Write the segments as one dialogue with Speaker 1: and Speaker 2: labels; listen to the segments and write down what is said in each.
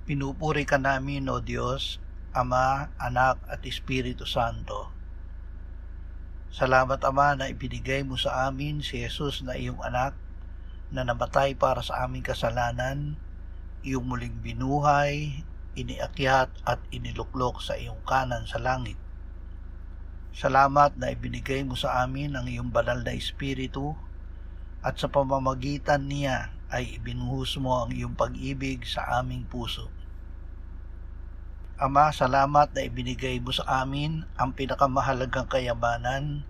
Speaker 1: Pinupuri ka namin, O Diyos, Ama, Anak at Espiritu Santo. Salamat, Ama, na ibinigay mo sa amin si Jesus na iyong anak, na namatay para sa aming kasalanan, iyong muling binuhay, iniakyat at iniluklok sa iyong kanan sa langit. Salamat na ibinigay mo sa amin ang iyong banal na Espiritu, at sa pamamagitan niya ay ibinuhos mo ang iyong pag-ibig sa aming puso. Ama, salamat na ibinigay mo sa amin ang pinakamahalagang kayamanan,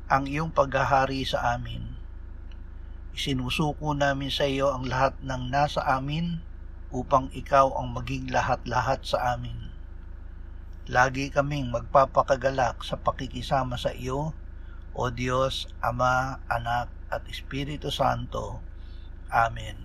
Speaker 1: ang iyong paghahari sa amin. Isinusuko namin sa iyo ang lahat ng nasa amin upang ikaw ang maging lahat-lahat sa amin. Lagi kaming magpapakagalak sa pakikisama sa iyo, O Diyos, Ama, Anak at Espiritu Santo. Amen.